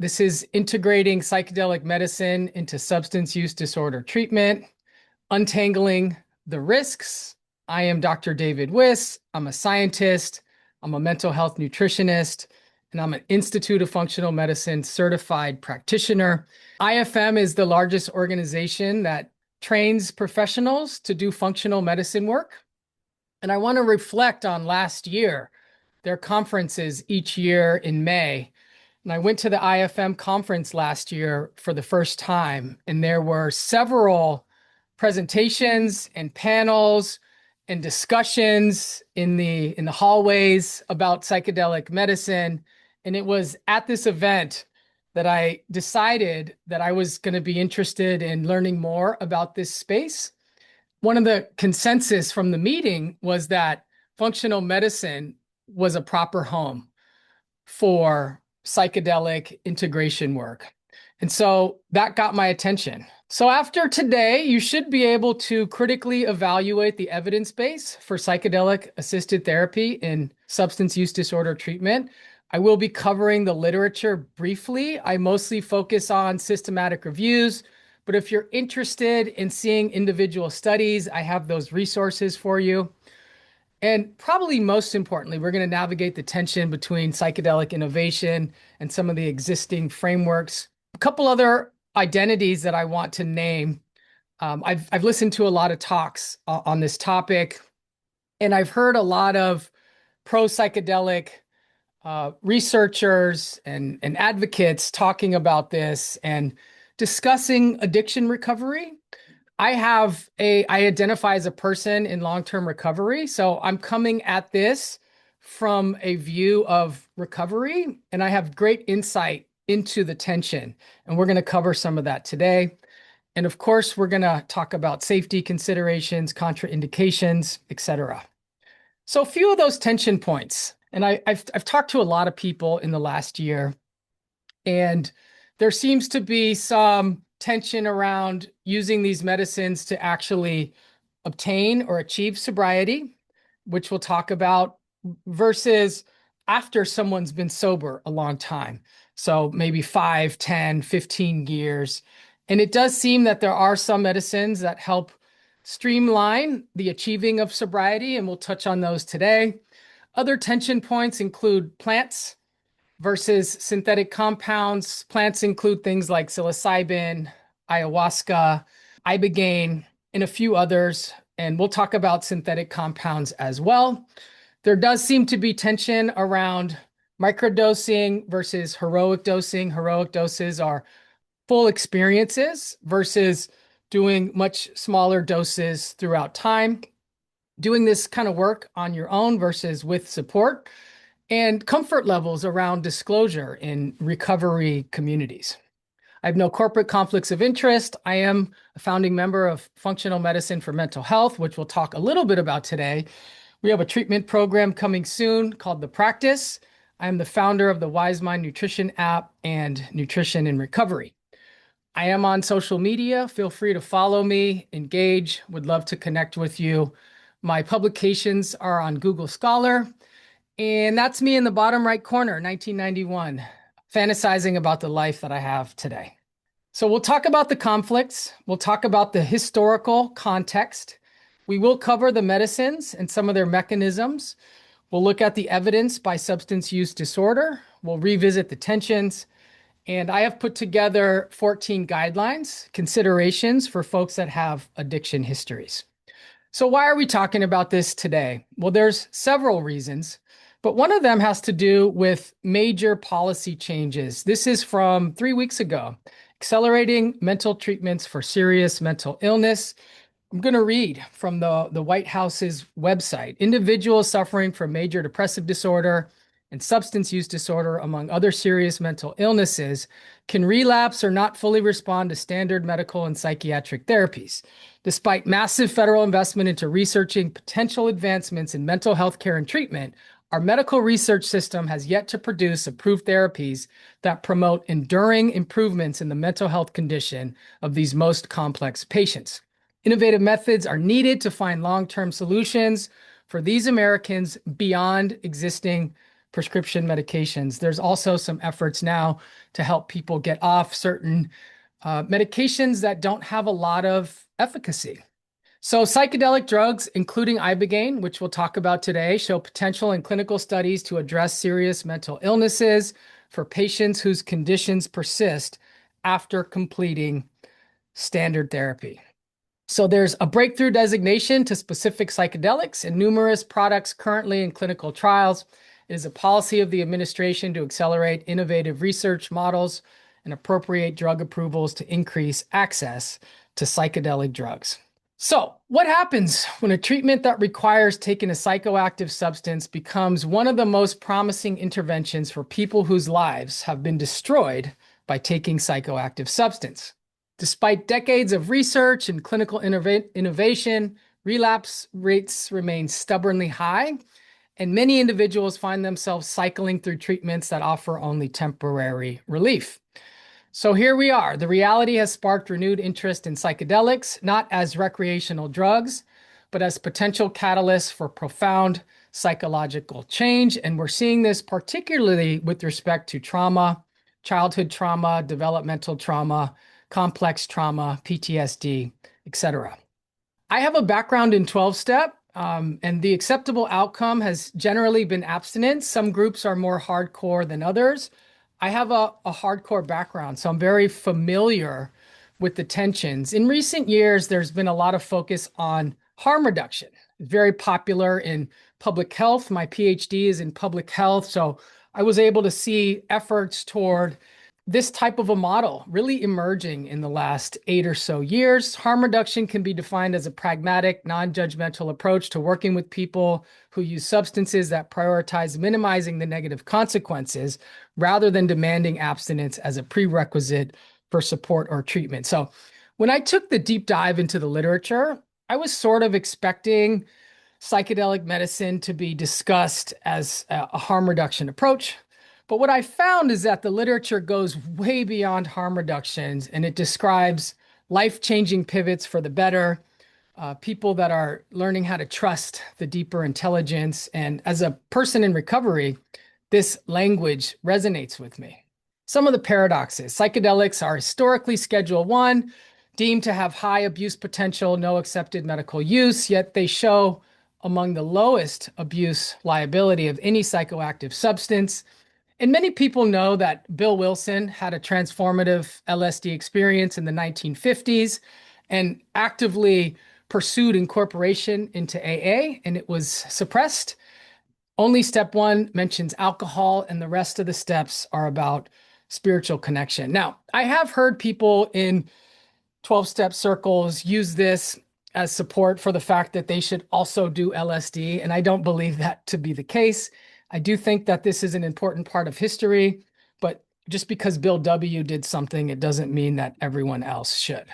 This is integrating psychedelic medicine into substance use disorder treatment, untangling the risks. I am Dr. David Wiss. I'm a scientist. I'm a mental health nutritionist, and I'm an Institute of Functional Medicine certified practitioner. IFM is the largest organization that trains professionals to do functional medicine work. And I want to reflect on last year, their conferences each year in May. And I went to the IFM conference last year for the first time, and there were several presentations and panels and discussions in the hallways about psychedelic medicine. And it was at this event that I decided that I was going to be interested in learning more about this space. One of the consensus from the meeting was that functional medicine was a proper home for psychedelic integration work. And so that got my attention. So after today, you should be able to critically evaluate the evidence base for psychedelic-assisted therapy in substance use disorder treatment. I will be covering the literature briefly. I mostly focus on systematic reviews, but if you're interested in seeing individual studies, I have those resources for you. And probably most importantly, we're going to navigate the tension between psychedelic innovation and some of the existing frameworks. A couple other identities that I want to name. I've listened to a lot of talks on this topic, and I've heard a lot of pro-psychedelic researchers and advocates talking about this and discussing addiction recovery. I identify as a person in long-term recovery, so I'm coming at this from a view of recovery, and I have great insight into the tension, and we're going to cover some of that today. And of course, we're going to talk about safety considerations, contraindications, etc. So a few of those tension points, and I've talked to a lot of people in the last year, and there seems to be some tension around using these medicines to actually obtain or achieve sobriety, which we'll talk about, versus after someone's been sober a long time. So maybe 5, 10, 15 years. And it does seem that there are some medicines that help streamline the achieving of sobriety, and we'll touch on those today. Other tension points include plants versus synthetic compounds. Plants include things like psilocybin, ayahuasca, ibogaine, and a few others. And we'll talk about synthetic compounds as well. There does seem to be tension around microdosing versus heroic dosing. Heroic doses are full experiences versus doing much smaller doses throughout time. Doing this kind of work on your own versus with support, and comfort levels around disclosure in recovery communities. I have no corporate conflicts of interest. I am a founding member of Functional Medicine for Mental Health, which we'll talk a little bit about today. We have a treatment program coming soon called The Practice. I am the founder of the Wise Mind Nutrition app and Nutrition in Recovery. I am on social media. Feel free to follow me, engage. Would love to connect with you. My publications are on Google Scholar. And that's me in the bottom right corner, 1991, fantasizing about the life that I have today. So we'll talk about the conflicts. We'll talk about the historical context. We will cover the medicines and some of their mechanisms. We'll look at the evidence by substance use disorder. We'll revisit the tensions. And I have put together 14 guidelines, considerations for folks that have addiction histories. So why are we talking about this today? Well, there's several reasons, but one of them has to do with major policy changes. This is from 3 weeks ago, accelerating mental treatments for serious mental illness. I'm going to read from the White House's website. Individuals suffering from major depressive disorder and substance use disorder, among other serious mental illnesses, can relapse or not fully respond to standard medical and psychiatric therapies. Despite massive federal investment into researching potential advancements in mental health care and treatment, our medical research system has yet to produce approved therapies that promote enduring improvements in the mental health condition of these most complex patients. Innovative methods are needed to find long-term solutions for these Americans beyond existing prescription medications. There's also some efforts now to help people get off certain medications that don't have a lot of efficacy. So psychedelic drugs, including ibogaine, which we'll talk about today, show potential in clinical studies to address serious mental illnesses for patients whose conditions persist after completing standard therapy. So there's a breakthrough designation to specific psychedelics and numerous products currently in clinical trials. It is a policy of the administration to accelerate innovative research models and appropriate drug approvals to increase access to psychedelic drugs. So what happens when a treatment that requires taking a psychoactive substance becomes one of the most promising interventions for people whose lives have been destroyed by taking psychoactive substance? Despite decades of research and clinical innovation, relapse rates remain stubbornly high, and many individuals find themselves cycling through treatments that offer only temporary relief. So here we are. The reality has sparked renewed interest in psychedelics, not as recreational drugs, but as potential catalysts for profound psychological change. And we're seeing this particularly with respect to trauma, childhood trauma, developmental trauma, complex trauma, PTSD, etc. I have a background in 12-step, and the acceptable outcome has generally been abstinence. Some groups are more hardcore than others. I have a hardcore background, so I'm very familiar with the tensions. In recent years, there's been a lot of focus on harm reduction. It's very popular in public health. My PhD is in public health, so I was able to see efforts toward this type of a model really emerging in the last 8 or so years. Harm reduction can be defined as a pragmatic, non-judgmental approach to working with people who use substances that prioritize minimizing the negative consequences rather than demanding abstinence as a prerequisite for support or treatment. So when I took the deep dive into the literature, I was sort of expecting psychedelic medicine to be discussed as a harm reduction approach. But what I found is that the literature goes way beyond harm reductions, and it describes life-changing pivots for the better, people that are learning how to trust the deeper intelligence. And as a person in recovery, this language resonates with me. Some of the paradoxes: psychedelics are historically Schedule 1, deemed to have high abuse potential, no accepted medical use, yet they show among the lowest abuse liability of any psychoactive substance. And many people know that Bill Wilson had a transformative LSD experience in the 1950s and actively pursued incorporation into AA, and it was suppressed. Only step 1 mentions alcohol, and the rest of the steps are about spiritual connection. Now, I have heard people in 12-step circles use this as support for the fact that they should also do LSD, and I don't believe that to be the case. I do think that this is an important part of history, but just because Bill W. did something, it doesn't mean that everyone else should.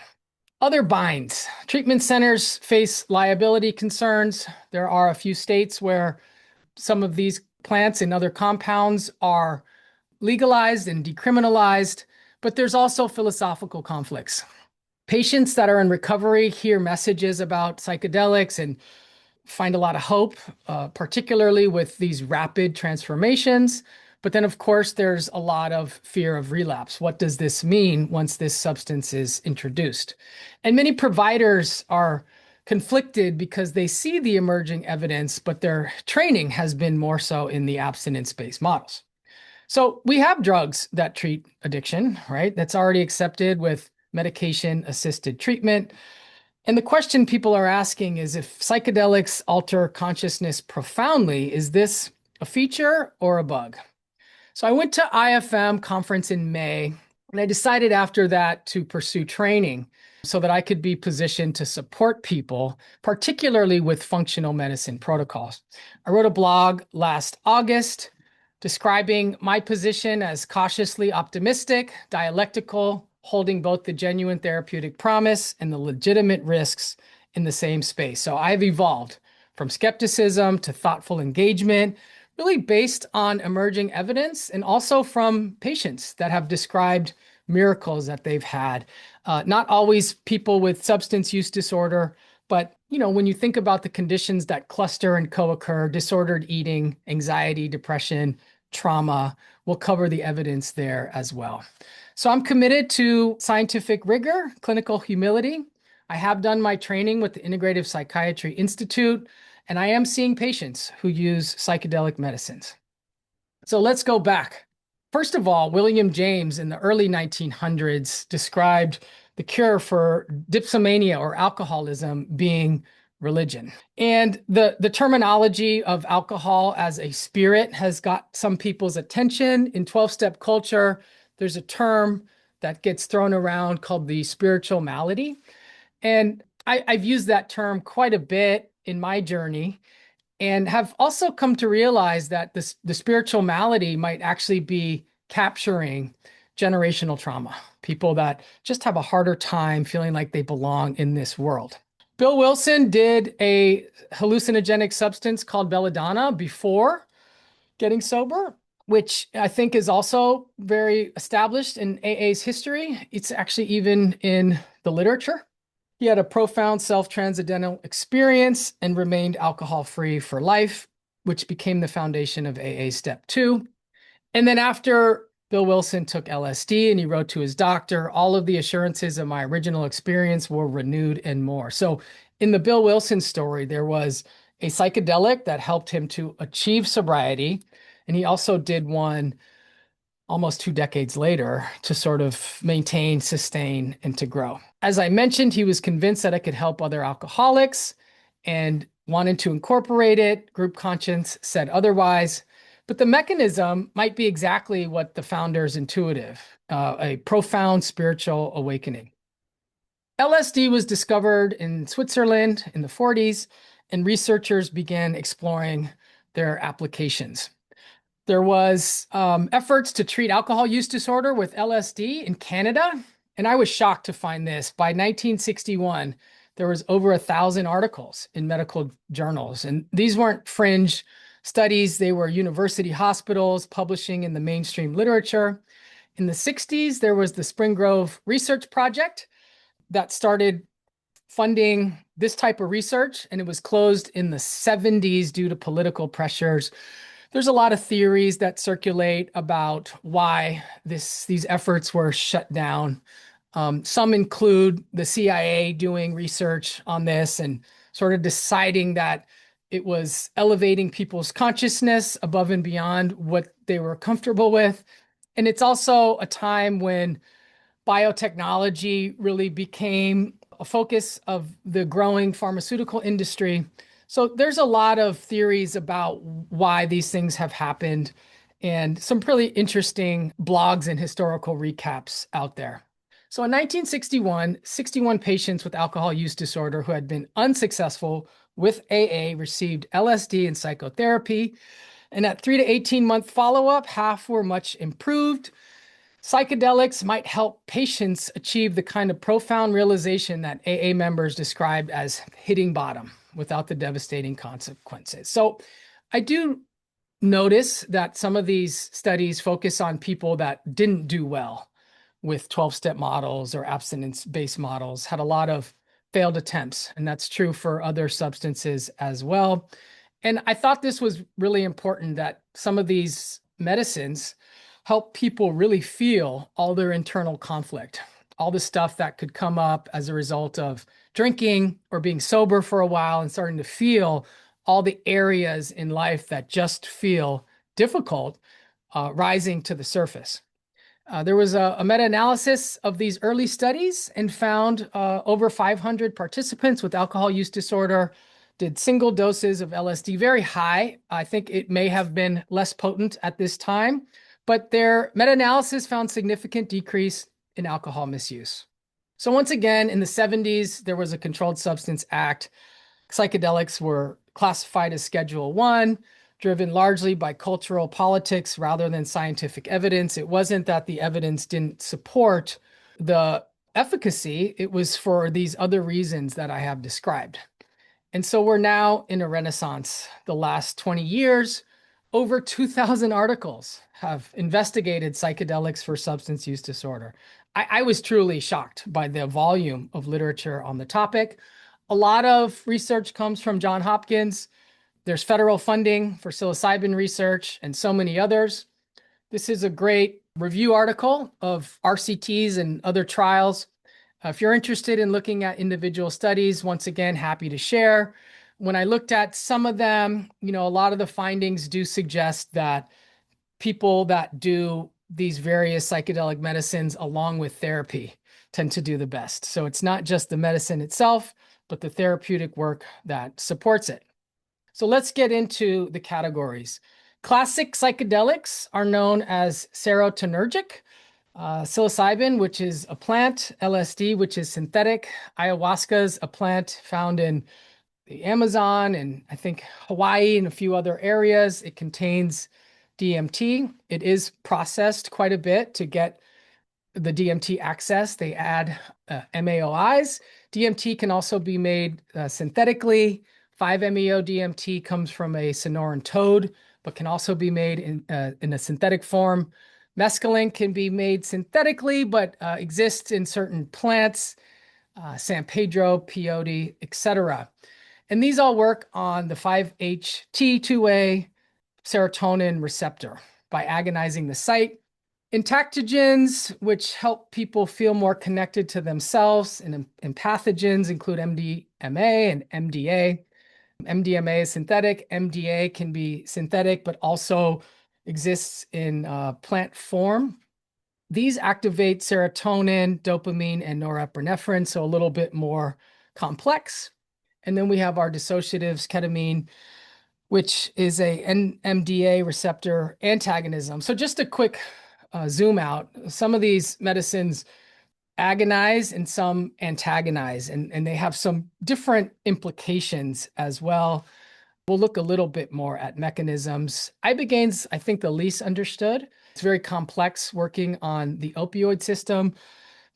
Other binds. Treatment centers face liability concerns. There are a few states where some of these plants and other compounds are legalized and decriminalized, but there's also philosophical conflicts. Patients that are in recovery hear messages about psychedelics and find a lot of hope, particularly with these rapid transformations. But then, of course, there's a lot of fear of relapse. What does this mean once this substance is introduced? And many providers are conflicted because they see the emerging evidence, but their training has been more so in the abstinence-based models. So we have drugs that treat addiction, right? That's already accepted with medication-assisted treatment. And the question people are asking is, if psychedelics alter consciousness profoundly, is this a feature or a bug? So I went to IFM conference in May, and I decided after that to pursue training so that I could be positioned to support people, particularly with functional medicine protocols. I wrote a blog last August describing my position as cautiously optimistic, dialectical, holding both the genuine therapeutic promise and the legitimate risks in the same space. So I've evolved from skepticism to thoughtful engagement, really based on emerging evidence and also from patients that have described miracles that they've had. Not always people with substance use disorder, But, when you think about the conditions that cluster and co-occur, disordered eating, anxiety, depression, trauma, we'll cover the evidence there as well. So I'm committed to scientific rigor, clinical humility. I have done my training with the Integrative Psychiatry Institute, and I am seeing patients who use psychedelic medicines. So let's go back. First of all, William James in the early 1900s described the cure for dipsomania or alcoholism being religion. And the terminology of alcohol as a spirit has got some people's attention. In 12-step culture, there's a term that gets thrown around called the spiritual malady. And I've used that term quite a bit in my journey and have also come to realize that the spiritual malady might actually be capturing generational trauma, people that just have a harder time feeling like they belong in this world. Bill Wilson did a hallucinogenic substance called belladonna before getting sober, which I think is also very established in AA's history. It's actually even in the literature. He had a profound self-transcendental experience and remained alcohol-free for life, which became the foundation of AA Step 2. And then after Bill Wilson took LSD and he wrote to his doctor, all of the assurances of my original experience were renewed and more. So in the Bill Wilson story, there was a psychedelic that helped him to achieve sobriety. And he also did one almost 2 decades later to sort of maintain, sustain, and to grow. As I mentioned, he was convinced that it could help other alcoholics and wanted to incorporate it. Group conscience said otherwise. But the mechanism might be exactly what the founders intuitive, a profound spiritual awakening. LSD was discovered in Switzerland in the 40s, and researchers began exploring their applications. There was efforts to treat alcohol use disorder with LSD in Canada, and I was shocked to find this. By 1961, there was over 1,000 articles in medical journals, and these weren't fringe studies. They were university hospitals publishing in the mainstream literature. In the 60s, there was the Spring Grove Research Project that started funding this type of research, and it was closed in the 70s due to political pressures. There's a lot of theories that circulate about why these efforts were shut down. Some include the CIA doing research on this and sort of deciding that it was elevating people's consciousness above and beyond what they were comfortable with. And it's also a time when biotechnology really became a focus of the growing pharmaceutical industry. So there's a lot of theories about why these things have happened and some pretty interesting blogs and historical recaps out there. So in 1961, 61 patients with alcohol use disorder who had been unsuccessful with AA received LSD and psychotherapy. And at 3 to 18-month follow-up, half were much improved. Psychedelics might help patients achieve the kind of profound realization that AA members described as hitting bottom without the devastating consequences. So I do notice that some of these studies focus on people that didn't do well with 12-step models or abstinence-based models, had a lot of failed attempts, and that's true for other substances as well. And I thought this was really important that some of these medicines help people really feel all their internal conflict, all the stuff that could come up as a result of drinking or being sober for a while and starting to feel all the areas in life that just feel difficult rising to the surface. There was a meta-analysis of these early studies and found over 500 participants with alcohol use disorder did single doses of LSD, very high. I think it may have been less potent at this time, but their meta-analysis found significant decrease in alcohol misuse. So once again, in the 70s, there was a Controlled Substance Act. Psychedelics were classified as Schedule 1, driven largely by cultural politics rather than scientific evidence. It wasn't that the evidence didn't support the efficacy. It was for these other reasons that I have described. And so we're now in a renaissance. The last 20 years, over 2,000 articles have investigated psychedelics for substance use disorder. I was truly shocked by the volume of literature on the topic. A lot of research comes from Johns Hopkins. There's federal funding for psilocybin research and so many others. This is a great review article of RCTs and other trials. If you're interested in looking at individual studies, once again, happy to share. When I looked at some of them, a lot of the findings do suggest that people that do these various psychedelic medicines along with therapy tend to do the best. So it's not just the medicine itself, but the therapeutic work that supports it. So let's get into the categories. Classic psychedelics are known as serotonergic, psilocybin, which is a plant, LSD, which is synthetic, ayahuasca is a plant found in the Amazon and I think Hawaii and a few other areas. It contains DMT. It is processed quite a bit to get the DMT access. They add MAOIs. DMT can also be made synthetically. 5-MeO DMT comes from a Sonoran toad, but can also be made in a synthetic form. Mescaline can be made synthetically, but exists in certain plants, San Pedro, peyote, etc. And these all work on the 5-HT2A serotonin receptor by agonizing the site. Entactogens, which help people feel more connected to themselves, and pathogens include MDMA and MDA. MDMA is synthetic. MDA can be synthetic, but also exists in plant form. These activate serotonin, dopamine, and norepinephrine, so a little bit more complex. And then we have our dissociatives, ketamine, which is a NMDA receptor antagonism. So just a quick zoom out. Some of these medicines agonize and some antagonize, and they have some different implications as well. We'll look a little bit more at mechanisms. Ibogaine, I think, the least understood. It's very complex, working on the opioid system.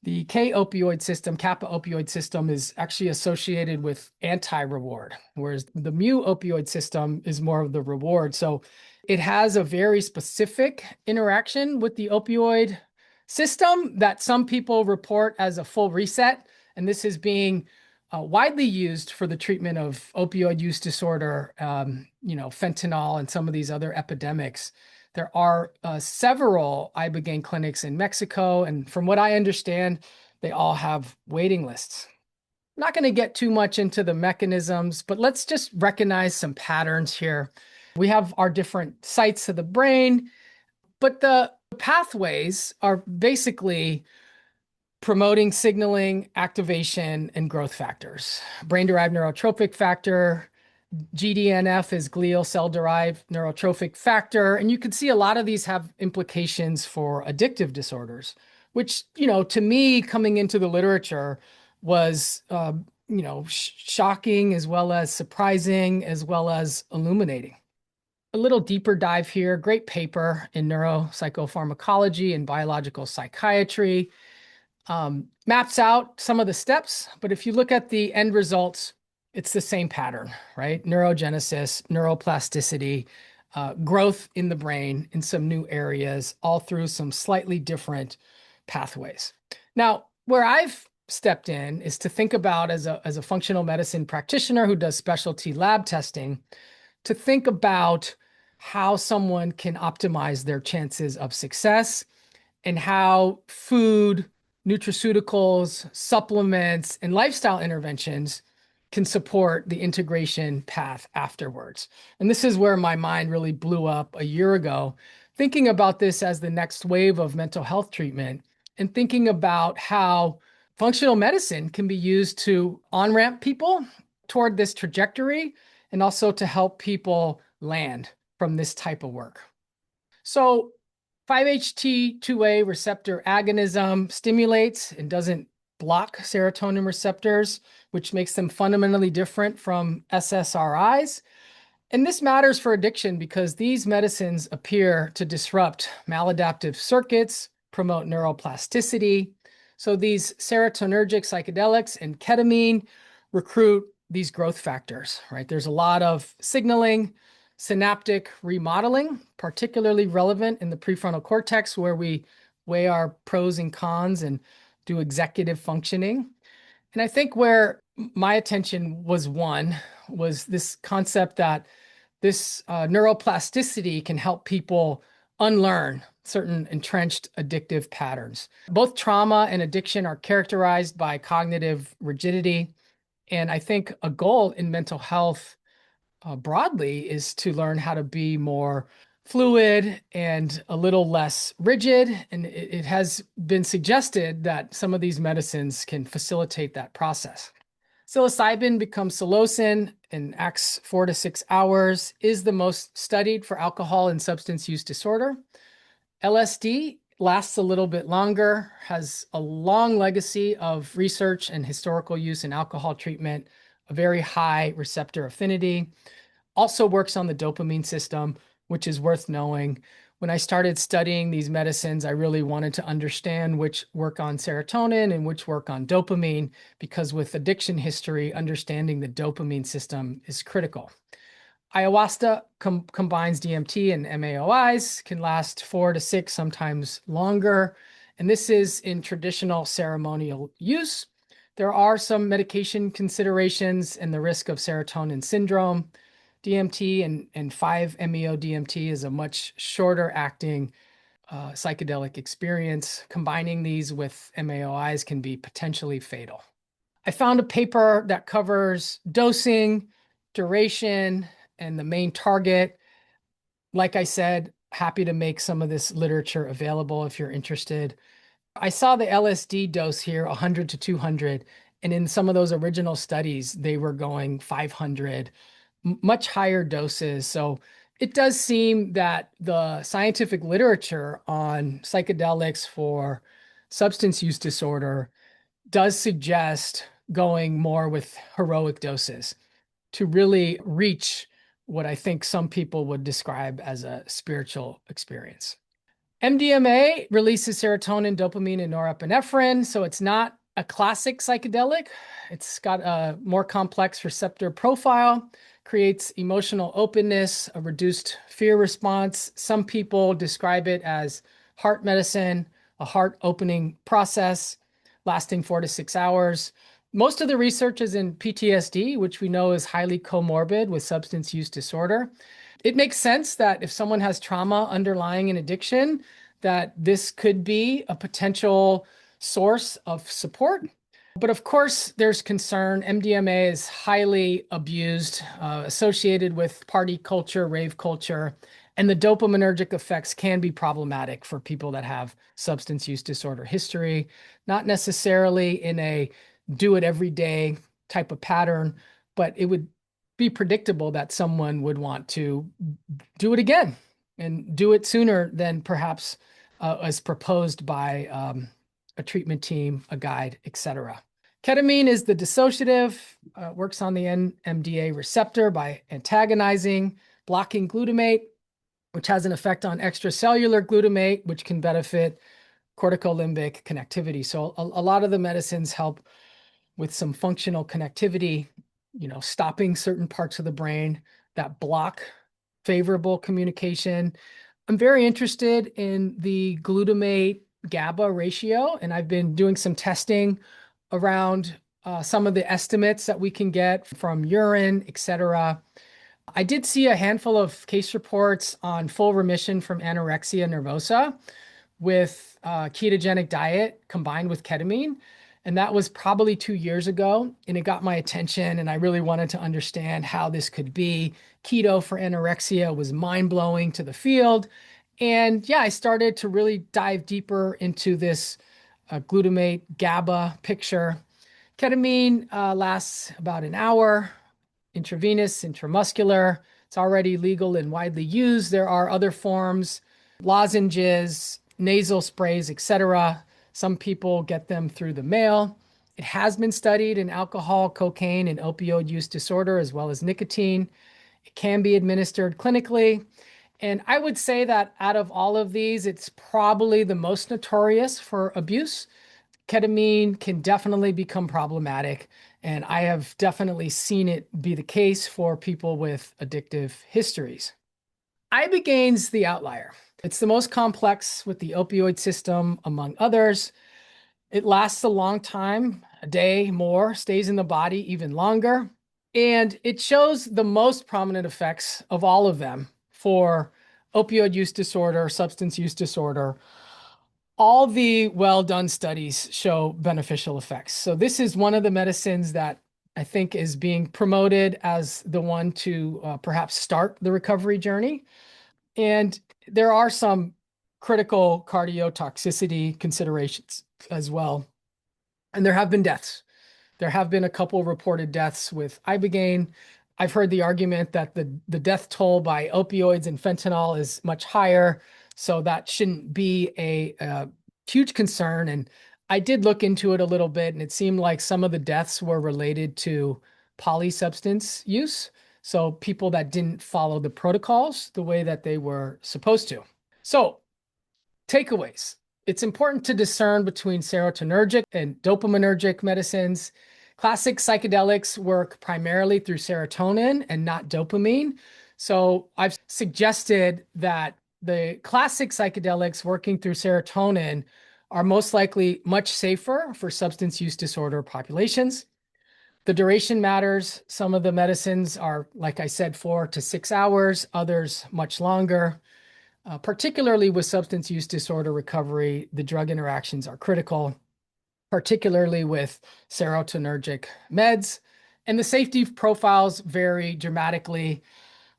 The K-opioid system, kappa opioid system, is actually associated with anti-reward, whereas the mu opioid system is more of the reward. So it has a very specific interaction with the opioid system that some people report as a full reset. And this is being widely used for the treatment of opioid use disorder, fentanyl and some of these other epidemics. There are several ibogaine clinics in Mexico, and from what I understand, they all have waiting lists. I'm not going to get too much into the mechanisms, but let's just recognize some patterns here. We have our different sites of the brain, but the pathways are basically promoting signaling, activation, and growth factors. Brain-derived neurotrophic factor, GDNF is glial cell-derived neurotrophic factor. And you can see a lot of these have implications for addictive disorders, which, to me, coming into the literature was, shocking as well as surprising, as well as illuminating. A little deeper dive here, great paper in neuropsychopharmacology and biological psychiatry. Maps out some of the steps, but if you look at the end results, it's the same pattern, right? Neurogenesis, neuroplasticity, growth in the brain in some new areas, all through some slightly different pathways. Now, where I've stepped in is to think about, as a functional medicine practitioner who does specialty lab testing, to think about how someone can optimize their chances of success and how food, nutraceuticals, supplements, and lifestyle interventions can support the integration path afterwards. And this is where my mind really blew up a year ago, thinking about this as the next wave of mental health treatment and thinking about how functional medicine can be used to on-ramp people toward this trajectory and also to help people land from this type of work. So 5-HT2A receptor agonism stimulates and doesn't block serotonin receptors, which makes them fundamentally different from SSRIs. And this matters for addiction because these medicines appear to disrupt maladaptive circuits, promote neuroplasticity. So these serotonergic psychedelics and ketamine recruit these growth factors, right? There's a lot of signaling, synaptic remodeling, particularly relevant in the prefrontal cortex, where we weigh our pros and cons and do executive functioning. And I think where my attention was this concept that this neuroplasticity can help people unlearn certain entrenched addictive patterns. Both trauma and addiction are characterized by cognitive rigidity. And I think a goal in mental health broadly is to learn how to be more fluid and a little less rigid. And it has been suggested that some of these medicines can facilitate that process. Psilocybin becomes psilocin and acts 4 to 6 hours, is the most studied for alcohol and substance use disorder. LSD lasts a little bit longer, has a long legacy of research and historical use in alcohol treatment, a very high receptor affinity, also works on the dopamine system, which is worth knowing. When I started studying these medicines, I really wanted to understand which work on serotonin and which work on dopamine, because with addiction history, understanding the dopamine system is critical. Ayahuasca combines DMT and MAOIs, can last 4 to 6, sometimes longer. And this is in traditional ceremonial use. There are some medication considerations and the risk of serotonin syndrome. DMT and 5-MeO-DMT is a much shorter acting psychedelic experience. Combining these with MAOIs can be potentially fatal. I found a paper that covers dosing, duration, and the main target. Like I said, happy to make some of this literature available if you're interested. I saw the LSD dose here, 100 to 200, and in some of those original studies, they were going 500, much higher doses. So it does seem that the scientific literature on psychedelics for substance use disorder does suggest going more with heroic doses to really reach what I think some people would describe as a spiritual experience. MDMA releases serotonin, dopamine, and norepinephrine, so it's not a classic psychedelic. It's got a more complex receptor profile, creates emotional openness, a reduced fear response. Some people describe it as heart medicine, a heart opening process lasting 4 to 6 hours. Most of the research is in PTSD, which we know is highly comorbid with substance use disorder. It makes sense that if someone has trauma underlying an addiction, that this could be a potential source of support. But of course, there's concern. MDMA is highly abused, associated with party culture, rave culture, and the dopaminergic effects can be problematic for people that have substance use disorder history, not necessarily in a do it every day type of pattern, but it would be predictable that someone would want to do it again and do it sooner than perhaps as proposed by a treatment team, a guide, etc. Ketamine is the dissociative, works on the NMDA receptor by antagonizing, blocking glutamate, which has an effect on extracellular glutamate, which can benefit corticolimbic connectivity. So a lot of the medicines help with some functional connectivity, stopping certain parts of the brain that block favorable communication. I'm very interested in the glutamate GABA ratio, and I've been doing some testing around some of the estimates that we can get from urine, etc. I did see a handful of case reports on full remission from anorexia nervosa with ketogenic diet combined with ketamine. And that was probably 2 years ago. And it got my attention. And I really wanted to understand how this could be. Keto for anorexia was mind-blowing to the field. And yeah, I started to really dive deeper into this glutamate GABA picture. Ketamine lasts about an hour, intravenous, intramuscular. It's already legal and widely used. There are other forms, lozenges, nasal sprays, etc. Some people get them through the mail. It has been studied in alcohol, cocaine, and opioid use disorder, as well as nicotine. It can be administered clinically. And I would say that out of all of these, it's probably the most notorious for abuse. Ketamine can definitely become problematic, and I have definitely seen it be the case for people with addictive histories. Ibogaine the outlier. It's the most complex with the opioid system, among others. It lasts a long time, a day more, stays in the body even longer. And it shows the most prominent effects of all of them for opioid use disorder, substance use disorder. All the well-done studies show beneficial effects. So this is one of the medicines that I think is being promoted as the one to perhaps start the recovery journey. And there are some critical cardiotoxicity considerations as well. And there have been deaths. There have been a couple reported deaths with ibogaine. I've heard the argument that the death toll by opioids and fentanyl is much higher, so that shouldn't be a huge concern. And I did look into it a little bit, and it seemed like some of the deaths were related to polysubstance use. So people that didn't follow the protocols the way that they were supposed to. So takeaways. It's important to discern between serotonergic and dopaminergic medicines. Classic psychedelics work primarily through serotonin and not dopamine. So I've suggested that the classic psychedelics working through serotonin are most likely much safer for substance use disorder populations. The duration matters. Some of the medicines are, like I said, 4 to 6 hours, others much longer. Particularly with substance use disorder recovery, the drug interactions are critical, particularly with serotonergic meds. And the safety profiles vary dramatically,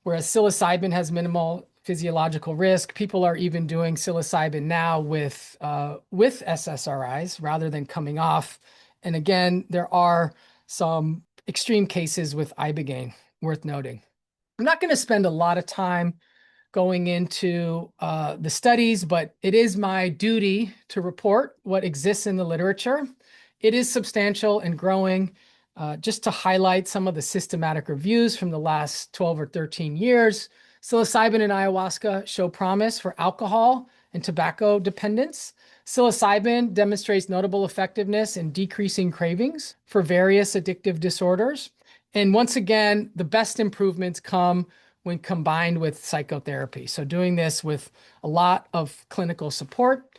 whereas psilocybin has minimal physiological risk. People are even doing psilocybin now with SSRIs rather than coming off. And again, there are some extreme cases with ibogaine worth noting. I'm not going to spend a lot of time going into the studies, but it is my duty to report what exists in the literature. It is substantial and growing. Just to highlight some of the systematic reviews from the last 12 or 13 years, psilocybin and ayahuasca show promise for alcohol and tobacco dependence. Psilocybin demonstrates notable effectiveness in decreasing cravings for various addictive disorders. And once again, the best improvements come when combined with psychotherapy. So doing this with a lot of clinical support.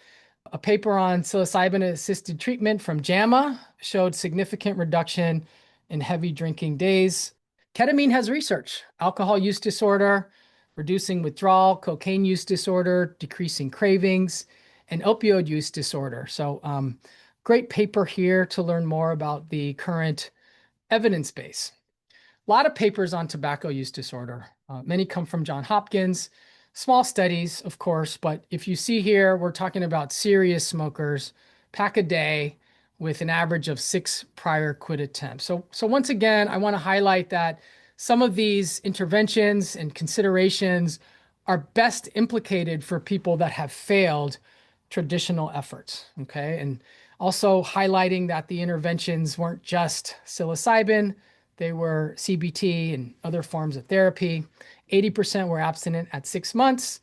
A paper on psilocybin-assisted treatment from JAMA showed significant reduction in heavy drinking days. Ketamine has research, alcohol use disorder, reducing withdrawal, cocaine use disorder, decreasing cravings, and opioid use disorder. So great paper here to learn more about the current evidence base. A lot of papers on tobacco use disorder. Many come from Johns Hopkins. Small studies, of course, but if you see here, we're talking about serious smokers, pack a day with an average of 6 prior quit attempts. So once again, I want to highlight that some of these interventions and considerations are best implicated for people that have failed traditional efforts, okay? And also highlighting that the interventions weren't just psilocybin, they were CBT and other forms of therapy. 80% were abstinent at 6 months,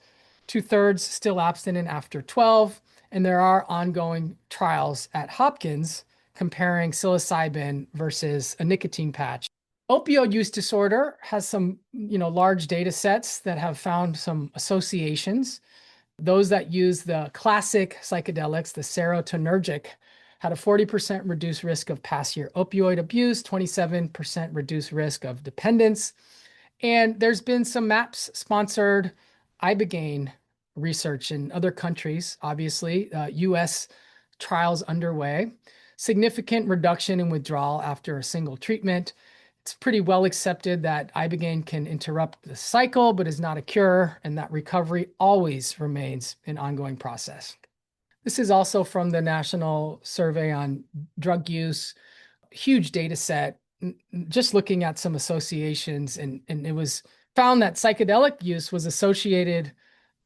2/3 still abstinent after 12. And there are ongoing trials at Hopkins comparing psilocybin versus a nicotine patch. Opioid use disorder has some, large data sets that have found some associations. Those that use the classic psychedelics, the serotonergic, had a 40% reduced risk of past year opioid abuse, 27% reduced risk of dependence. And there's been some MAPS-sponsored ibogaine research in other countries, obviously, US trials underway. Significant reduction in withdrawal after a single treatment. It's pretty well accepted that ibogaine can interrupt the cycle, but is not a cure, and that recovery always remains an ongoing process. This is also from the National Survey on Drug Use, huge data set, just looking at some associations, and it was found that psychedelic use was associated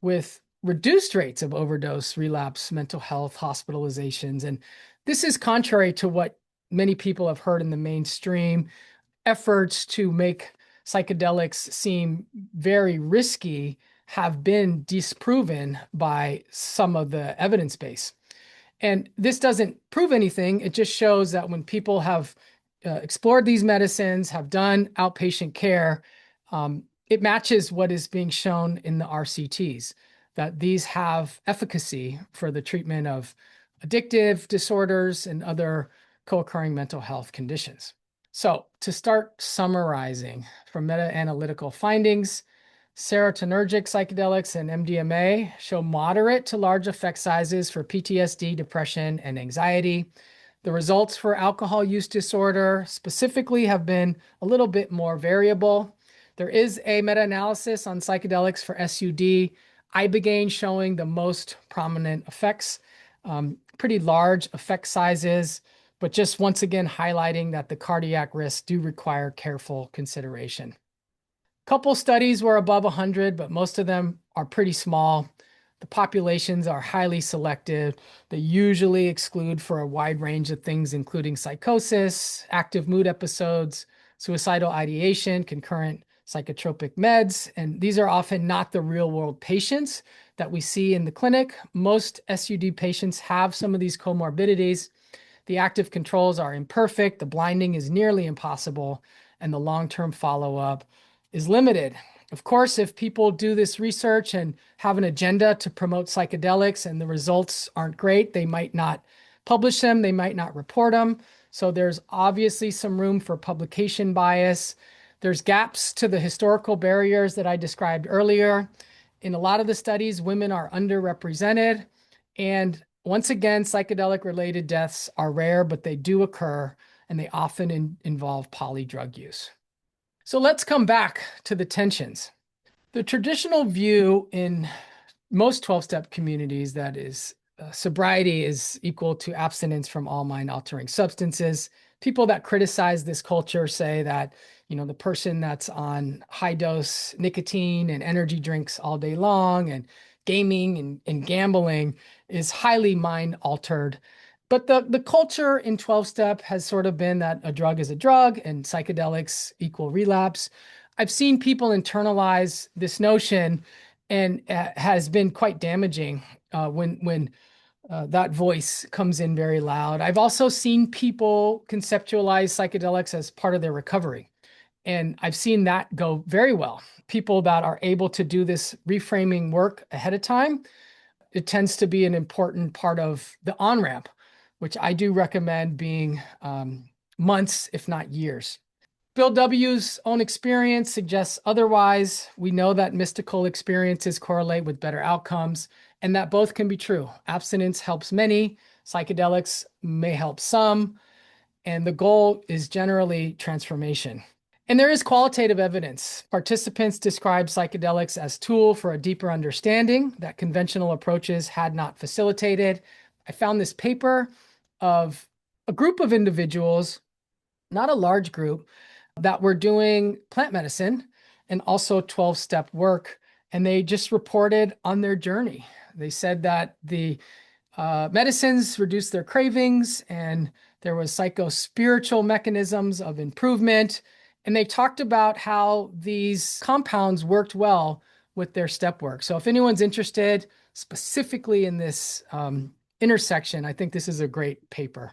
with reduced rates of overdose, relapse, mental health, hospitalizations. And this is contrary to what many people have heard in the mainstream efforts to make psychedelics seem very risky have been disproven by some of the evidence base. And this doesn't prove anything. It just shows that when people have explored these medicines, have done outpatient care, it matches what is being shown in the RCTs, that these have efficacy for the treatment of addictive disorders and other co-occurring mental health conditions. So to start summarizing from meta-analytical findings, serotonergic psychedelics and MDMA show moderate to large effect sizes for PTSD, depression, and anxiety. The results for alcohol use disorder specifically have been a little bit more variable. There is a meta-analysis on psychedelics for SUD, ibogaine showing the most prominent effects, pretty large effect sizes, but just once again highlighting that the cardiac risks do require careful consideration. Couple studies were above 100, but most of them are pretty small. The populations are highly selective. They usually exclude for a wide range of things, including psychosis, active mood episodes, suicidal ideation, concurrent psychotropic meds. And these are often not the real world patients that we see in the clinic. Most SUD patients have some of these comorbidities. The active controls are imperfect. The blinding is nearly impossible. And the long-term follow-up is limited. Of course, if people do this research and have an agenda to promote psychedelics and the results aren't great, they might not publish them, they might not report them. So there's obviously some room for publication bias. There's gaps to the historical barriers that I described earlier. In a lot of the studies, women are underrepresented. And once again, psychedelic-related deaths are rare, but they do occur, and they often involve polydrug use. So let's come back to the tensions. The traditional view in most 12-step communities that is sobriety is equal to abstinence from all mind-altering substances. People that criticize this culture say that, the person that's on high-dose nicotine and energy drinks all day long and gaming and gambling is highly mind-altered. But the culture in 12-step has sort of been that a drug is a drug and psychedelics equal relapse. I've seen people internalize this notion, and has been quite damaging when that voice comes in very loud. I've also seen people conceptualize psychedelics as part of their recovery, and I've seen that go very well. People that are able to do this reframing work ahead of time, it tends to be an important part of the on-ramp, which I do recommend being months, if not years. Bill W.'s own experience suggests otherwise. We know that mystical experiences correlate with better outcomes, and that both can be true. Abstinence helps many, psychedelics may help some, and the goal is generally transformation. And there is qualitative evidence. Participants describe psychedelics as tool for a deeper understanding that conventional approaches had not facilitated. I found this paper of a group of individuals, not a large group, that were doing plant medicine and also 12-step work, and they just reported on their journey. They said that the medicines reduced their cravings, and there was psycho-spiritual mechanisms of improvement, and they talked about how these compounds worked well with their step work. So if anyone's interested specifically in this intersection, I think this is a great paper.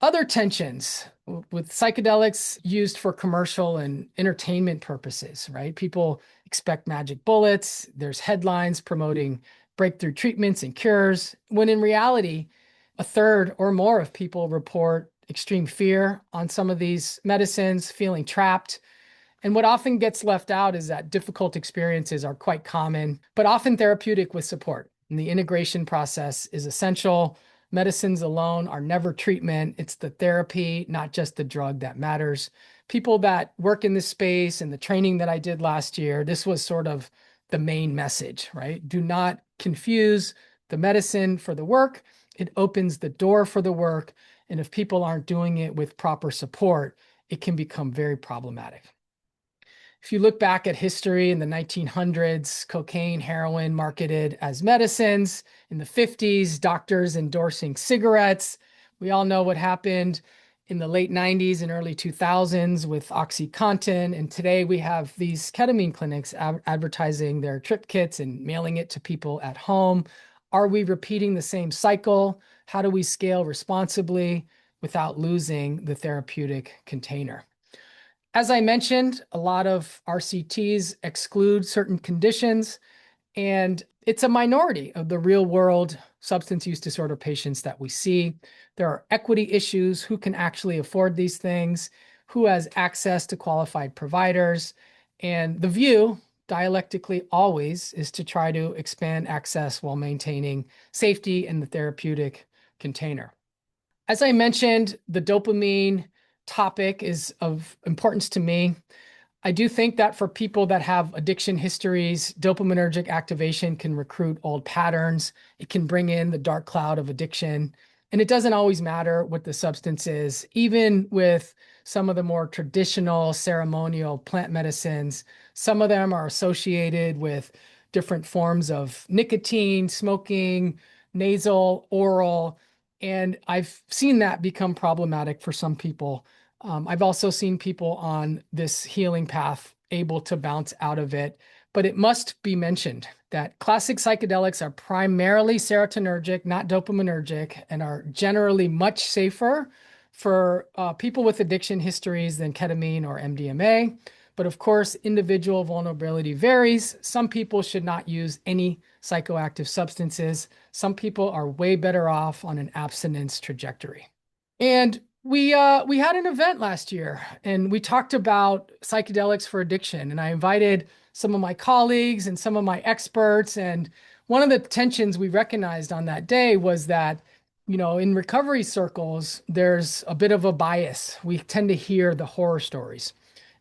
Other tensions with psychedelics used for commercial and entertainment purposes, right? People expect magic bullets. There's headlines promoting breakthrough treatments and cures, when in reality, a third or more of people report extreme fear on some of these medicines, feeling trapped. And what often gets left out is that difficult experiences are quite common, but often therapeutic with support. And the integration process is essential. Medicines alone are never treatment. It's the therapy, not just the drug, that matters. People that work in this space and the training that I did last year, this was sort of the main message, right? Do not confuse the medicine for the work. It opens the door for the work. And if people aren't doing it with proper support, it can become very problematic. If you look back at history in the 1900s, cocaine, heroin marketed as medicines. In the 50s, doctors endorsing cigarettes. We all know what happened in the late 90s and early 2000s with OxyContin. And today we have these ketamine clinics advertising their trip kits and mailing it to people at home. Are we repeating the same cycle? How do we scale responsibly without losing the therapeutic container? As I mentioned, a lot of RCTs exclude certain conditions, and it's a minority of the real world substance use disorder patients that we see. There are equity issues: who can actually afford these things, who has access to qualified providers. And the view, dialectically always, is to try to expand access while maintaining safety in the therapeutic container. As I mentioned, the dopamine topic is of importance to me. I do think that for people that have addiction histories, dopaminergic activation can recruit old patterns. It can bring in the dark cloud of addiction. And it doesn't always matter what the substance is. Even with some of the more traditional ceremonial plant medicines, some of them are associated with different forms of nicotine, smoking, nasal, oral. And I've seen that become problematic for some people. I've also seen people on this healing path able to bounce out of it, but it must be mentioned that classic psychedelics are primarily serotonergic, not dopaminergic, and are generally much safer for people with addiction histories than ketamine or MDMA. But of course, individual vulnerability varies. Some people should not use any psychoactive substances. Some people are way better off on an abstinence trajectory. And we had an event last year, and we talked about psychedelics for addiction. And I invited some of my colleagues and some of my experts. And one of the tensions we recognized on that day was that, in recovery circles, there's a bit of a bias. We tend to hear the horror stories.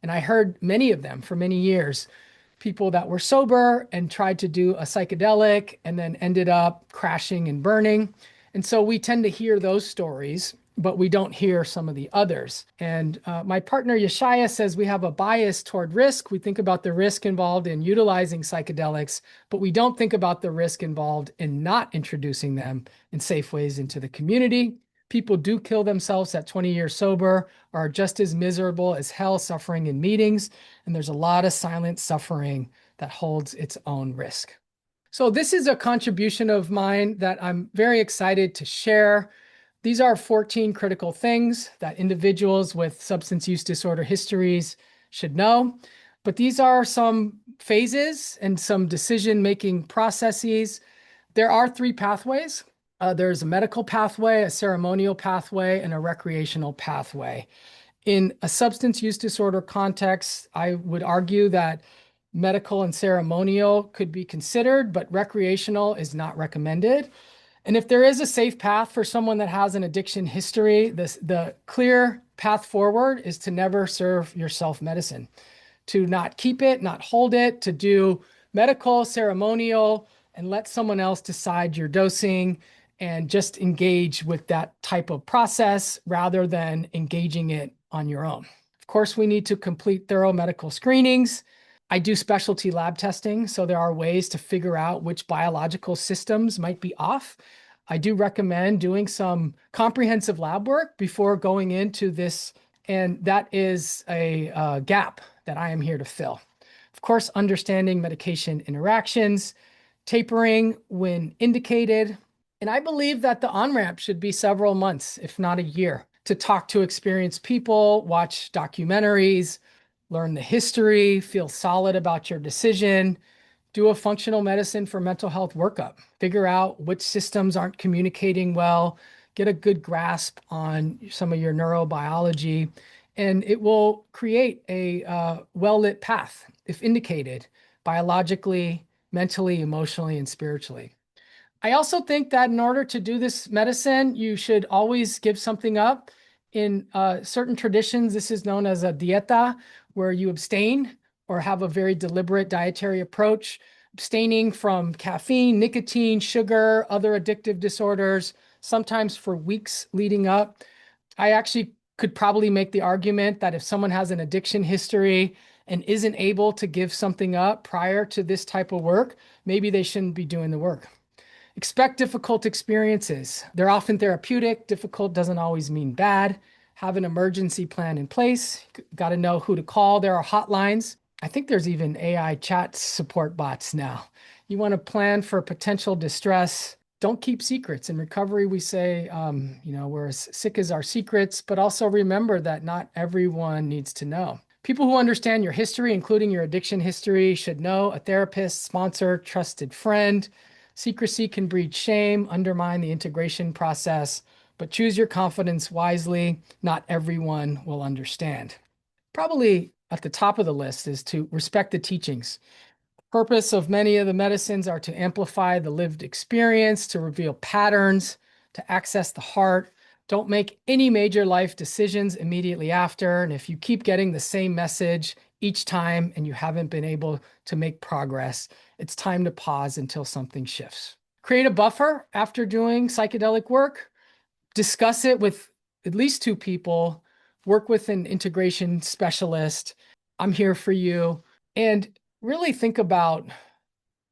And I heard many of them for many years. People that were sober and tried to do a psychedelic and then ended up crashing and burning. And so we tend to hear those stories, but we don't hear some of the others. And my partner Yeshaya says we have a bias toward risk. We think about the risk involved in utilizing psychedelics, but we don't think about the risk involved in not introducing them in safe ways into the community. People do kill themselves at 20 years sober, are just as miserable as hell suffering in meetings. And there's a lot of silent suffering that holds its own risk. So this is a contribution of mine that I'm very excited to share. These are 14 critical things that individuals with substance use disorder histories should know. But these are some phases and some decision-making processes. There are 3 pathways. There's a medical pathway, a ceremonial pathway, and a recreational pathway. In a substance use disorder context, I would argue that medical and ceremonial could be considered, but recreational is not recommended. And if there is a safe path for someone that has an addiction history, the clear path forward is to never serve yourself medicine, to not keep it, not hold it, to do medical, ceremonial, and let someone else decide your dosing and just engage with that type of process rather than engaging it on your own. Of course, we need to complete thorough medical screenings. I do specialty lab testing, so there are ways to figure out which biological systems might be off. I do recommend doing some comprehensive lab work before going into this, and that is a gap that I am here to fill. Of course, understanding medication interactions, tapering when indicated, and I believe that the on-ramp should be several months, if not a year, to talk to experienced people, watch documentaries, learn the history, feel solid about your decision, do a functional medicine for mental health workup, figure out which systems aren't communicating well, get a good grasp on some of your neurobiology, and it will create a well-lit path, if indicated, biologically, mentally, emotionally, and spiritually. I also think that in order to do this medicine, you should always give something up. In certain traditions, this is known as a dieta, where you abstain or have a very deliberate dietary approach, abstaining from caffeine, nicotine, sugar, other addictive disorders, sometimes for weeks leading up. I actually could probably make the argument that if someone has an addiction history and isn't able to give something up prior to this type of work, maybe they shouldn't be doing the work. Expect difficult experiences. They're often therapeutic. Difficult doesn't always mean bad. Have an emergency plan in place. Got to know who to call. There are hotlines. I think there's even AI chat support bots now. You want to plan for potential distress. Don't keep secrets. In recovery, we say, we're as sick as our secrets, but also remember that not everyone needs to know. People who understand your history, including your addiction history, should know: a therapist, sponsor, trusted friend. Secrecy can breed shame, undermine the integration process, but choose your confidence wisely. Not everyone will understand. Probably at the top of the list is to respect the teachings. Purpose of many of the medicines are to amplify the lived experience, to reveal patterns, to access the heart. Don't make any major life decisions immediately after. And if you keep getting the same message each time and you haven't been able to make progress, it's time to pause until something shifts. Create a buffer after doing psychedelic work. Discuss it with at least two people. Work with an integration specialist. I'm here for you. And really think about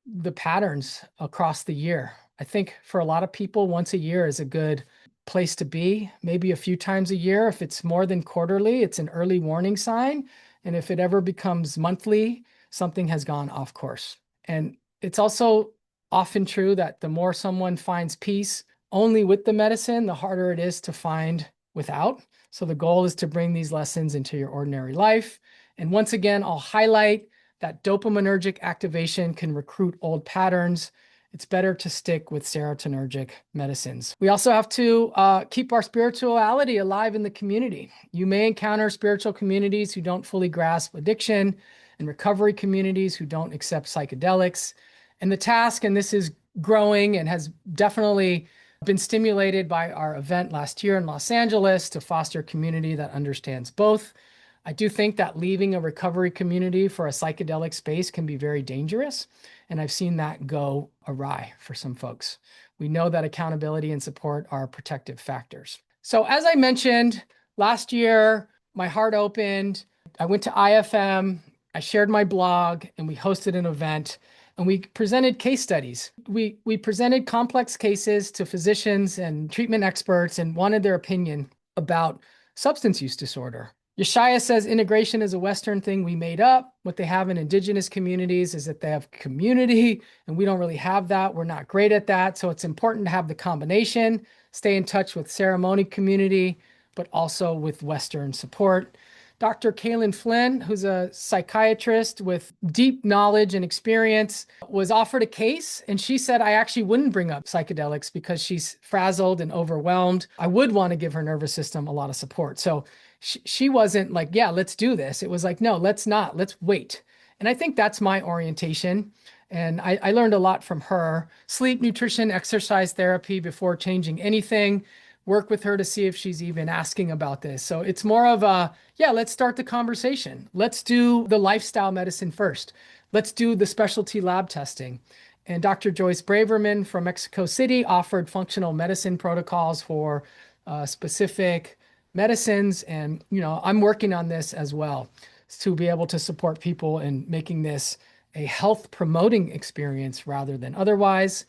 the patterns across the year. I think for a lot of people, once a year is a good place to be, maybe a few times a year. If it's more than quarterly, it's an early warning sign. And if it ever becomes monthly, something has gone off course. And it's also often true that the more someone finds peace only with the medicine, the harder it is to find without. So the goal is to bring these lessons into your ordinary life. And once again, I'll highlight that dopaminergic activation can recruit old patterns. It's better to stick with serotonergic medicines. We also have to keep our spirituality alive in the community. You may encounter spiritual communities who don't fully grasp addiction and recovery communities who don't accept psychedelics. And the task, and this is growing and has definitely been stimulated by our event last year in Los Angeles, to foster a community that understands both. I do think that leaving a recovery community for a psychedelic space can be very dangerous, and I've seen that go awry for some folks. We know that accountability and support are protective factors. So as I mentioned, last year, my heart opened. I went to IFM, I shared my blog, and we hosted an event, and we presented case studies. We presented complex cases to physicians and treatment experts and wanted their opinion about substance use disorder. Yeshaya says integration is a Western thing we made up. What they have in indigenous communities is that they have community, and we don't really have that. We're not great at that. So it's important to have the combination, stay in touch with ceremony community, but also with Western support. Dr. Kaylin Flynn, who's a psychiatrist with deep knowledge and experience, was offered a case, and she said, I actually wouldn't bring up psychedelics because she's frazzled and overwhelmed. I would want to give her nervous system a lot of support. So she wasn't like, yeah, let's do this. It was like, no, let's not. Let's wait. And I think that's my orientation. And I learned a lot from her. Sleep, nutrition, exercise therapy before changing anything. Work with her to see if she's even asking about this. So it's more of a, yeah, let's start the conversation. Let's do the lifestyle medicine first. Let's do the specialty lab testing. And Dr. Joyce Braverman from Mexico City offered functional medicine protocols for specific medicines. And, I'm working on this as well to be able to support people in making this a health promoting experience rather than otherwise.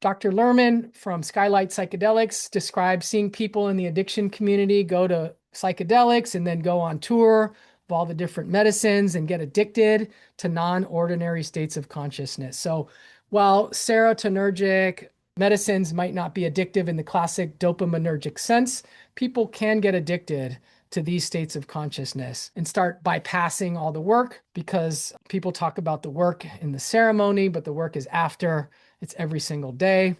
Dr. Lerman from Skylight Psychedelics described seeing people in the addiction community go to psychedelics and then go on tour of all the different medicines and get addicted to non-ordinary states of consciousness. So while serotonergic medicines might not be addictive in the classic dopaminergic sense, people can get addicted to these states of consciousness and start bypassing all the work, because people talk about the work in the ceremony, but the work is after. It's every single day.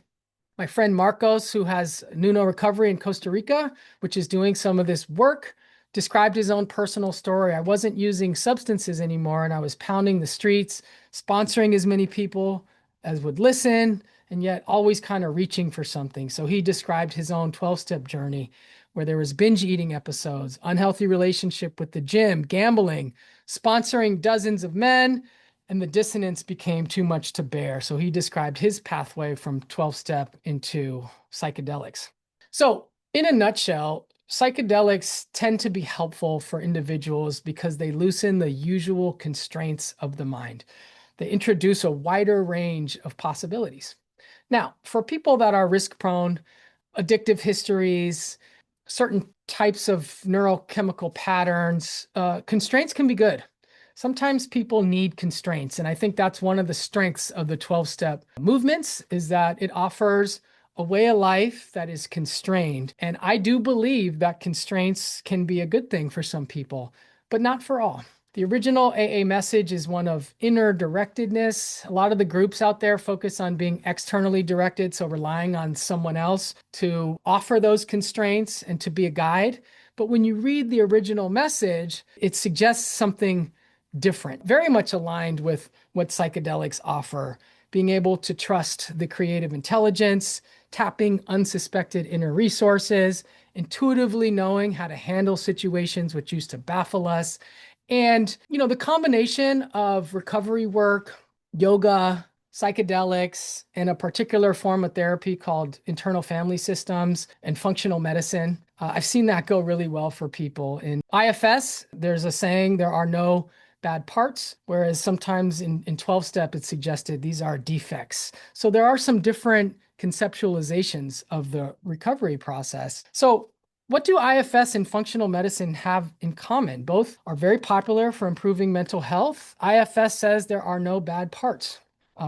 My friend Marcos, who has Nuno Recovery in Costa Rica, which is doing some of this work, described his own personal story. I wasn't using substances anymore, and I was pounding the streets, sponsoring as many people as would listen, and yet always kind of reaching for something. So he described his own 12-step journey where there was binge eating episodes, unhealthy relationship with the gym, gambling, sponsoring dozens of men, and the dissonance became too much to bear. So he described his pathway from 12-step into psychedelics. So in a nutshell, psychedelics tend to be helpful for individuals because they loosen the usual constraints of the mind. They introduce a wider range of possibilities. Now, for people that are risk-prone, addictive histories, certain types of neurochemical patterns, constraints can be good. Sometimes people need constraints, and I think that's one of the strengths of the 12-step movements, is that it offers a way of life that is constrained. And I do believe that constraints can be a good thing for some people, but not for all. The original AA message is one of inner directedness. A lot of the groups out there focus on being externally directed, so relying on someone else to offer those constraints and to be a guide. But when you read the original message, it suggests something different, very much aligned with what psychedelics offer, being able to trust the creative intelligence, tapping unsuspected inner resources, intuitively knowing how to handle situations which used to baffle us. And, the combination of recovery work, yoga, psychedelics, and a particular form of therapy called internal family systems and functional medicine, I've seen that go really well for people. In IFS, there's a saying, there are no bad parts, whereas sometimes in 12-step, it's suggested these are defects. So there are some different conceptualizations of the recovery process. So what do IFS and functional medicine have in common? Both are very popular for improving mental health. IFS says there are no bad parts.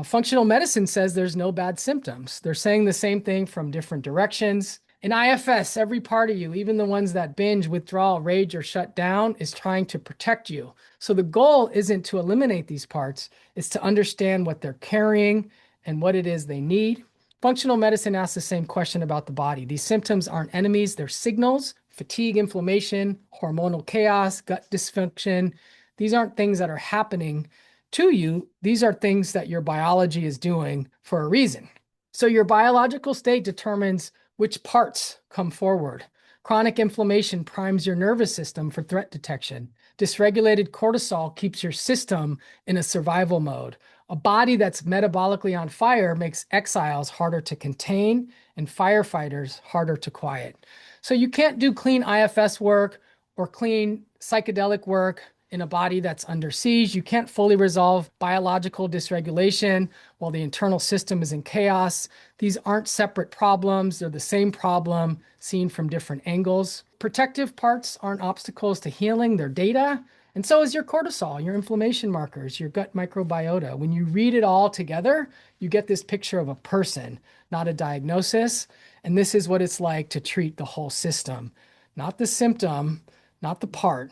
Functional medicine says there's no bad symptoms. They're saying the same thing from different directions. In IFS, every part of you, even the ones that binge, withdraw, rage, or shut down, is trying to protect you. So the goal isn't to eliminate these parts, it's to understand what they're carrying and what it is they need. Functional medicine asks the same question about the body. These symptoms aren't enemies, they're signals: fatigue, inflammation, hormonal chaos, gut dysfunction. These aren't things that are happening to you. These are things that your biology is doing for a reason. So your biological state determines which parts come forward. Chronic inflammation primes your nervous system for threat detection. Dysregulated cortisol keeps your system in a survival mode. A body that's metabolically on fire makes exiles harder to contain and firefighters harder to quiet. So you can't do clean IFS work or clean psychedelic work in a body that's under siege. You can't fully resolve biological dysregulation while the internal system is in chaos. These aren't separate problems. They're the same problem seen from different angles. Protective parts aren't obstacles to healing. They're data. And so is your cortisol, your inflammation markers, your gut microbiota. When you read it all together, you get this picture of a person, not a diagnosis. And this is what it's like to treat the whole system, not the symptom, not the part,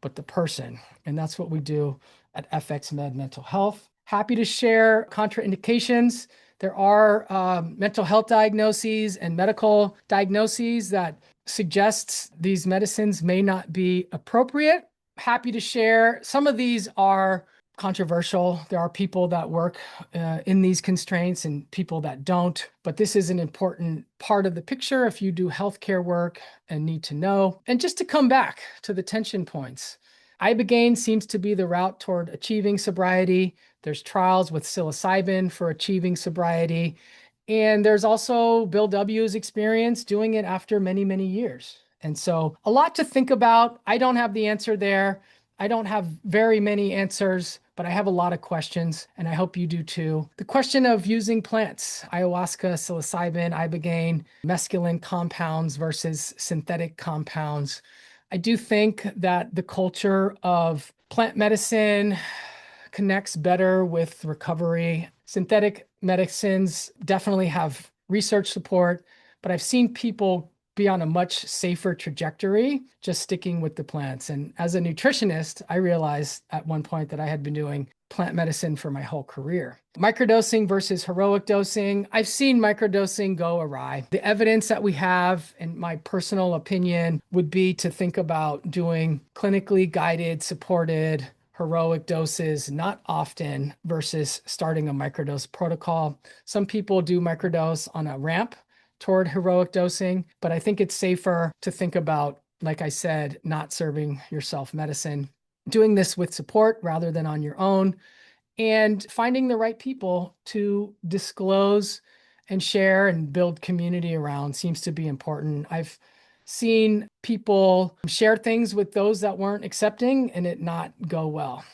but the person. And that's what we do at FxMed Mental Health. Happy to share contraindications. There are mental health diagnoses and medical diagnoses that suggest these medicines may not be appropriate. Happy to share. Some of these are controversial. There are people that work in these constraints and people that don't, but this is an important part of the picture if you do healthcare work and need to know. And just to come back to the tension points, ibogaine seems to be the route toward achieving sobriety. There's trials with psilocybin for achieving sobriety. And there's also Bill W.'s experience doing it after many, many years. And so a lot to think about. I don't have the answer there. I don't have very many answers, but I have a lot of questions, and I hope you do too. The question of using plants, ayahuasca, psilocybin, ibogaine, mescaline compounds versus synthetic compounds. I do think that the culture of plant medicine connects better with recovery. Synthetic medicines definitely have research support, but I've seen people be on a much safer trajectory just sticking with the plants. And as a nutritionist, I realized at one point that I had been doing plant medicine for my whole career. Microdosing versus heroic dosing. I've seen microdosing go awry. The evidence that we have, in my personal opinion, would be to think about doing clinically guided, supported heroic doses, not often, versus starting a microdose protocol. Some people do microdose on a ramp toward heroic dosing, but I think it's safer to think about, like I said, not serving yourself medicine, doing this with support rather than on your own, and finding the right people to disclose and share and build community around seems to be important. I've seen people share things with those that weren't accepting and it not go well.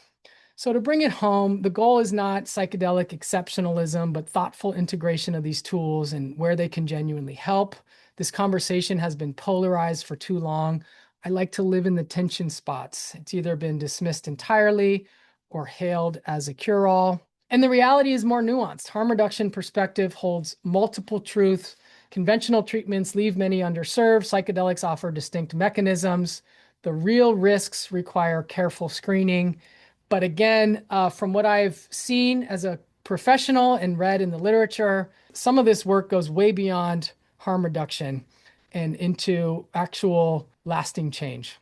So to bring it home, the goal is not psychedelic exceptionalism, but thoughtful integration of these tools and where they can genuinely help. This conversation has been polarized for too long. I like to live in the tension spots. It's either been dismissed entirely or hailed as a cure-all. And the reality is more nuanced. Harm reduction perspective holds multiple truths. Conventional treatments leave many underserved. Psychedelics offer distinct mechanisms. The real risks require careful screening. But again, from what I've seen as a professional and read in the literature, some of this work goes way beyond harm reduction and into actual lasting change.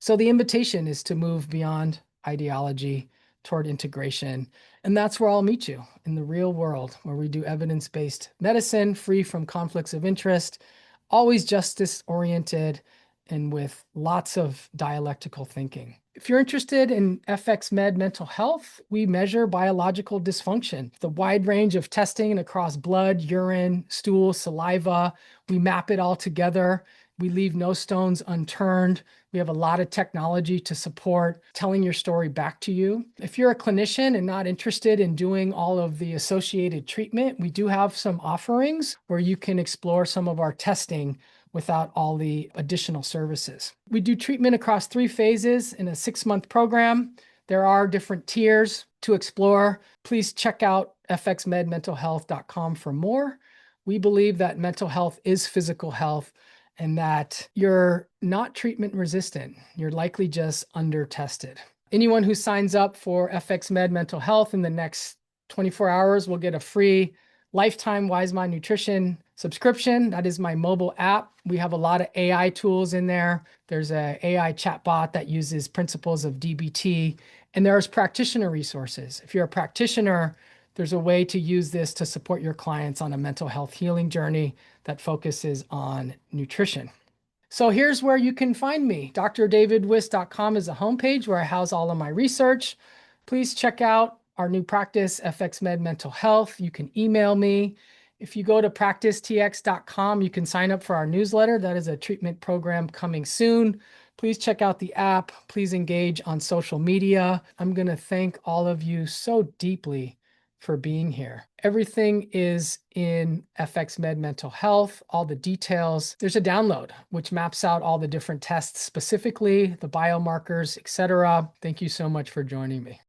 So the invitation is to move beyond ideology toward integration. And that's where I'll meet you, in the real world, where we do evidence-based medicine, free from conflicts of interest, always justice-oriented, and with lots of dialectical thinking. If you're interested in FxMed mental health, we measure biological dysfunction, the wide range of testing across blood, urine, stool, saliva. We map it all together. We leave no stones unturned. We have a lot of technology to support telling your story back to you. If you're a clinician and not interested in doing all of the associated treatment, we do have some offerings where you can explore some of our testing without all the additional services. We do treatment across 3 phases in a 6-month program. There are different tiers to explore. Please check out fxmedmentalhealth.com for more. We believe that mental health is physical health and that you're not treatment resistant. You're likely just under-tested. Anyone who signs up for FxMed Mental Health in the next 24 hours will get a free lifetime Wise Mind Nutrition subscription. That is my mobile app. We have a lot of AI tools in there. There's an AI chatbot that uses principles of DBT, and there's practitioner resources. If you're a practitioner, there's a way to use this to support your clients on a mental health healing journey that focuses on nutrition. So here's where you can find me. drdavidwiss.com is a homepage where I house all of my research. Please check out our new practice, FxMed Mental Health. You can email me. If you go to practicetx.com, you can sign up for our newsletter. That is a treatment program coming soon. Please check out the app. Please engage on social media. I'm going to thank all of you so deeply for being here. Everything is in FxMed Mental Health, all the details. There's a download which maps out all the different tests specifically, the biomarkers, etc. Thank you so much for joining me.